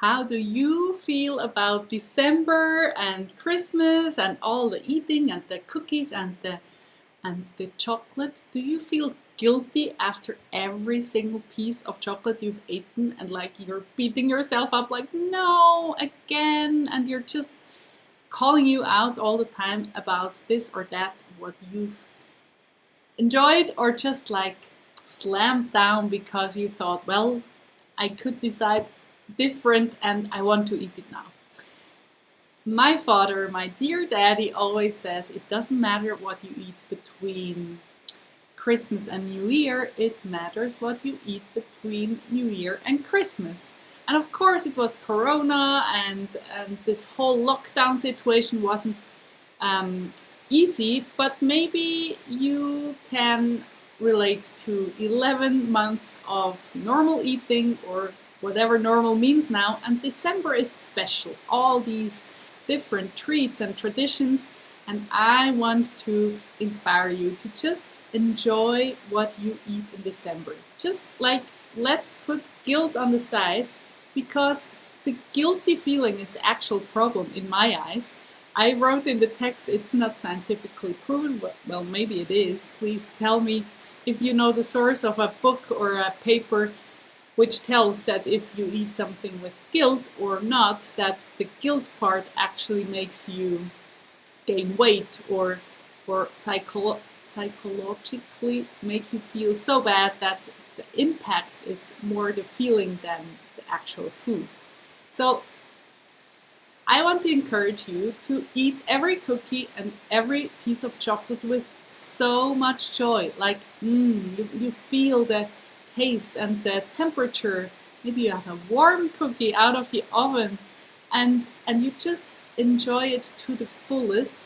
How do you feel about December and Christmas and all the eating and the cookies and the chocolate? Do you feel guilty after every single piece of chocolate you've eaten and like you're beating yourself up like no again and you're just calling you out all the time about this or that what you've enjoyed or just like slammed down because you thought, well, I could decide different and I want to eat it now. My father, my dear daddy, always says it doesn't matter what you eat between Christmas and New Year, it matters what you eat between New Year and Christmas. And of course, it was Corona, and this whole lockdown situation wasn't easy, but maybe you can relate to 11 months of normal eating or whatever normal means now, and December is special. All these different treats and traditions, and I want to inspire you to just enjoy what you eat in December. Just like let's put guilt on the side because the guilty feeling is the actual problem in my eyes. I wrote in the text it's not scientifically proven, but well, maybe it is. Please tell me if you know the source of a book or a paper which tells that if you eat something with guilt or not, that the guilt part actually makes you gain weight or psychologically make you feel so bad that the impact is more the feeling than the actual food. So I want to encourage you to eat every cookie and every piece of chocolate with so much joy. Like, you feel the taste and the temperature. Maybe you have a warm cookie out of the oven and you just enjoy it to the fullest.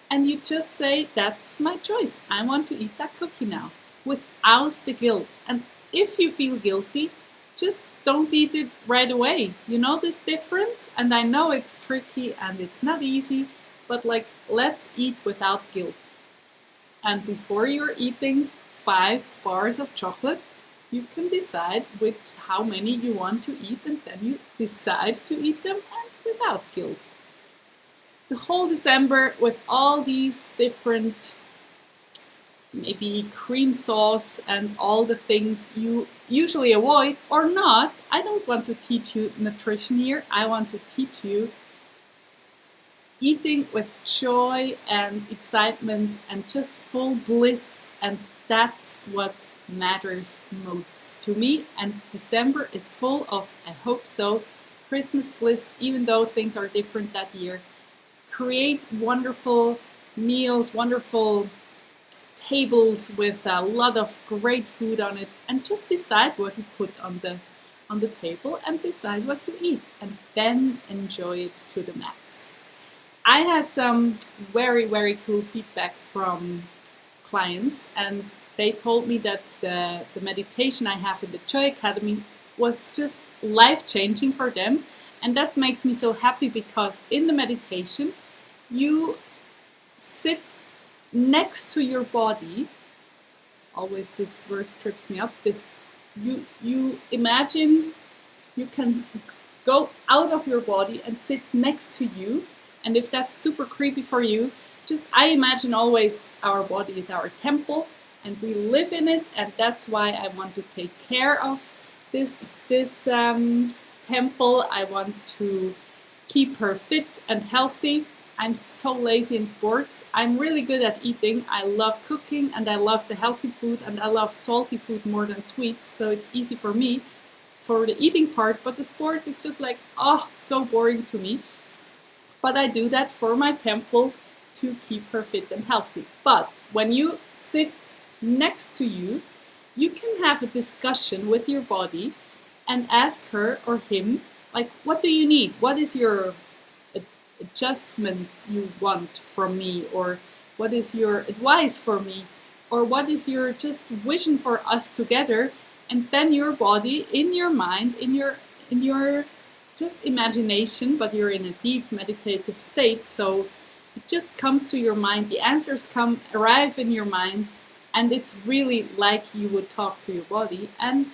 And you just say, that's my choice. I want to eat that cookie now without the guilt. And if you feel guilty, just don't eat it right away. You know this difference? And I know it's tricky and it's not easy, but like, let's eat without guilt. And before you're eating 5 bars of chocolate, you can decide how many you want to eat, and then you decide to eat them and without guilt. The whole December with all these different maybe cream sauce and all the things you usually avoid or not. I don't want to teach you nutrition here. I want to teach you eating with joy and excitement and just full bliss, and that's what matters most to me. And December is full of, I hope so, Christmas bliss, even though things are different that year. Create wonderful meals, wonderful tables with a lot of great food on it, and just decide what you put on the table and decide what you eat, and then enjoy it to the max. I had some very, very cool feedback from clients, and they told me that the meditation I have in the Joy Academy was just life-changing for them. And that makes me so happy because in the meditation, you sit next to your body. Always this word trips me up. You imagine you can go out of your body and sit next to you. And if that's super creepy for you, just I imagine always our body is our temple and we live in it, and that's why I want to take care of this temple. I want to keep her fit and healthy. I'm so lazy in sports. I'm really good at eating. I love cooking and I love the healthy food and I love salty food more than sweets, so it's easy for me for the eating part, but the sports is just like, oh, so boring to me. But I do that for my temple to keep her fit and healthy. But when you sit next to you, you can have a discussion with your body and ask her or him, like, what do you need? What is your adjustment you want from me? Or what is your advice for me? Or what is your just vision for us together? And then your body, in your mind, in your just imagination, but you're in a deep meditative state, so it just comes to your mind. The answers arrive in your mind, and it's really like you would talk to your body, and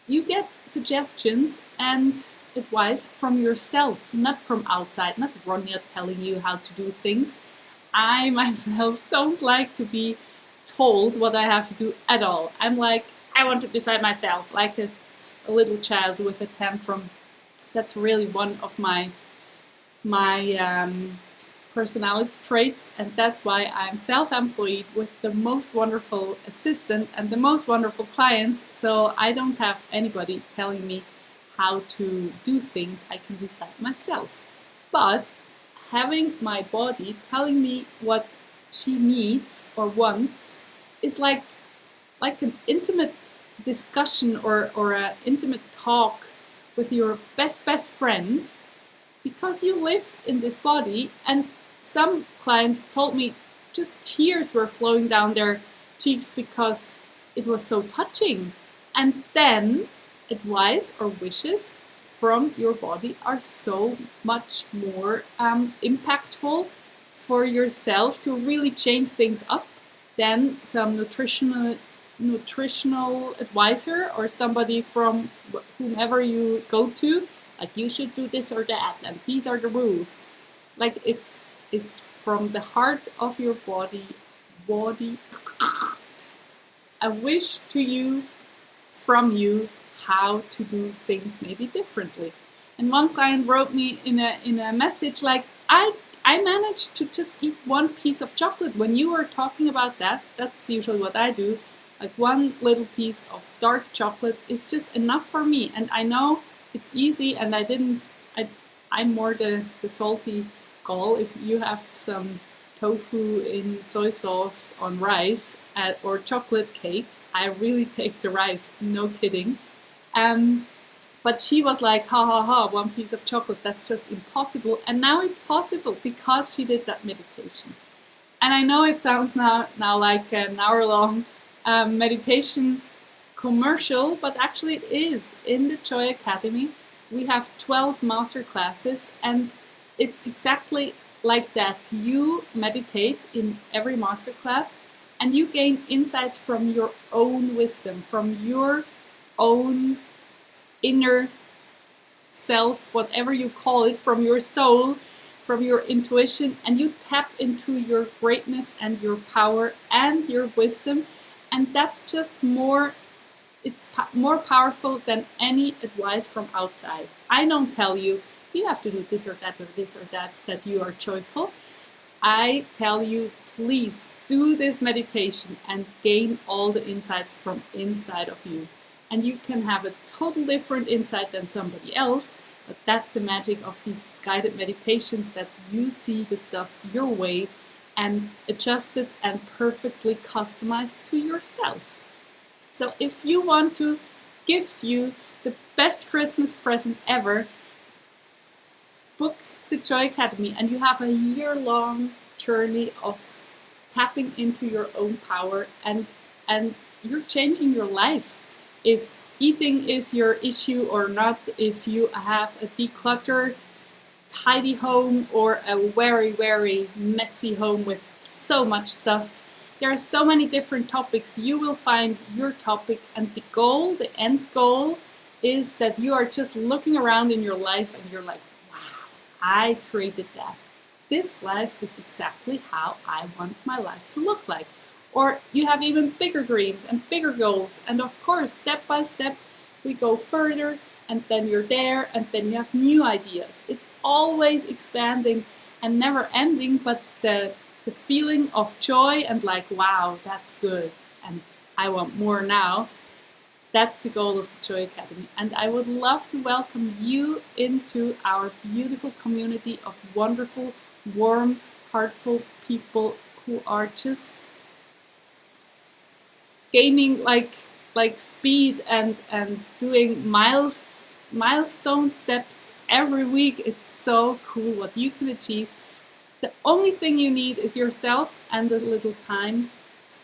you get suggestions, and advice from yourself, not from outside, not Ronja telling you how to do things. I myself don't like to be told what I have to do at all. I'm like, I want to decide myself, like a little child with a tantrum. That's really one of my personality traits, and that's why I'm self-employed with the most wonderful assistant and the most wonderful clients. So I don't have anybody telling me how to do things. I can decide myself. But having my body telling me what she needs or wants is like an intimate discussion or an intimate talk with your best friend, because you live in this body. And some clients told me just tears were flowing down their cheeks because it was so touching. And then advice or wishes from your body are so much more impactful for yourself to really change things up than some nutritional advisor or somebody from whomever you go to, like you should do this or that and these are the rules. Like it's from the heart of your body. I wish to you, from you, how to do things maybe differently. And one client wrote me in a message like, I managed to just eat one piece of chocolate. When you were talking about that, that's usually what I do. Like one little piece of dark chocolate is just enough for me. And I know it's easy, and I'm more the salty goal. If you have some tofu in soy sauce on rice or chocolate cake, I really take the rice, no kidding. But she was like, ha ha ha, one piece of chocolate, that's just impossible. And now it's possible because she did that meditation. And I know it sounds now like an hour-long meditation commercial, but actually it is. In the Joy Academy, we have 12 master classes, and it's exactly like that. You meditate in every master class, and you gain insights from your own wisdom, from your own inner self, whatever you call it, from your soul, from your intuition, and you tap into your greatness and your power and your wisdom. And that's just more, it's more powerful than any advice from outside. I don't tell you, you have to do this or that you are joyful. I tell you, please do this meditation and gain all the insights from inside of you. And you can have a total different insight than somebody else, but that's the magic of these guided meditations, that you see the stuff your way and adjust it and perfectly customized to yourself. So if you want to gift you the best Christmas present ever, book the Joy Academy and you have a year-long journey of tapping into your own power, and you're changing your life. If eating is your issue or not, if you have a decluttered, tidy home or a very, very messy home with so much stuff, there are so many different topics. You will find your topic, and the goal, the end goal, is that you are just looking around in your life and you're like, wow, I created that. This life is exactly how I want my life to look like. Or you have even bigger dreams and bigger goals. And of course, step by step, we go further, and then you're there, and then you have new ideas. It's always expanding and never ending, but the feeling of joy and like, wow, that's good, and I want more now, that's the goal of the Joy Academy. And I would love to welcome you into our beautiful community of wonderful, warm, heartful people who are just gaining like speed and doing milestone steps every week. It's so cool what you can achieve. The only thing you need is yourself and a little time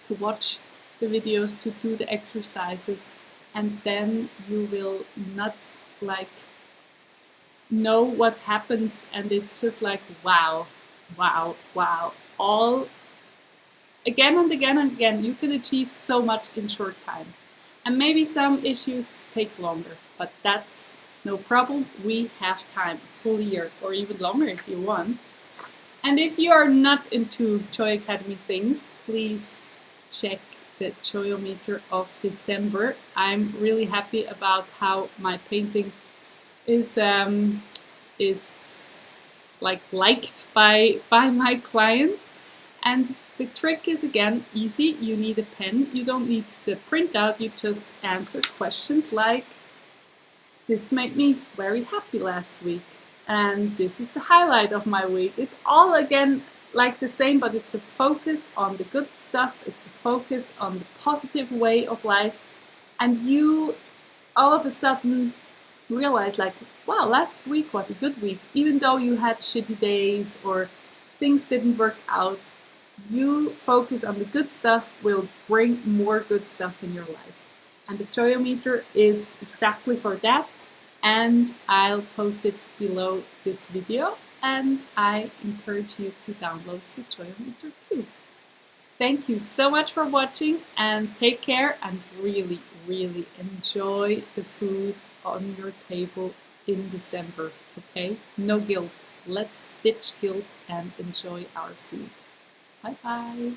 to watch the videos, to do the exercises, and then you will not like know what happens, and it's just like wow, wow, wow. All again and again and again, you can achieve so much in short time. And maybe some issues take longer, but that's no problem. We have time, a full year or even longer if you want. And if you are not into Joy Academy things, please check the Joyometer of December. I'm really happy about how my painting is like liked by my clients. And the trick is again easy. You need a pen. You don't need the printout. You just answer questions like, this made me very happy last week, and this is the highlight of my week. It's all again like the same, but it's the focus on the good stuff. It's the focus on the positive way of life, and you all of a sudden realize like, wow, last week was a good week. Even though you had shitty days or things didn't work out, you focus on the good stuff will bring more good stuff in your life. And the Joyometer is exactly for that. And I'll post it below this video. And I encourage you to download the Joyometer too. Thank you so much for watching, and take care, and really, really enjoy the food on your table in December, okay? No guilt. Let's ditch guilt and enjoy our food. Bye bye.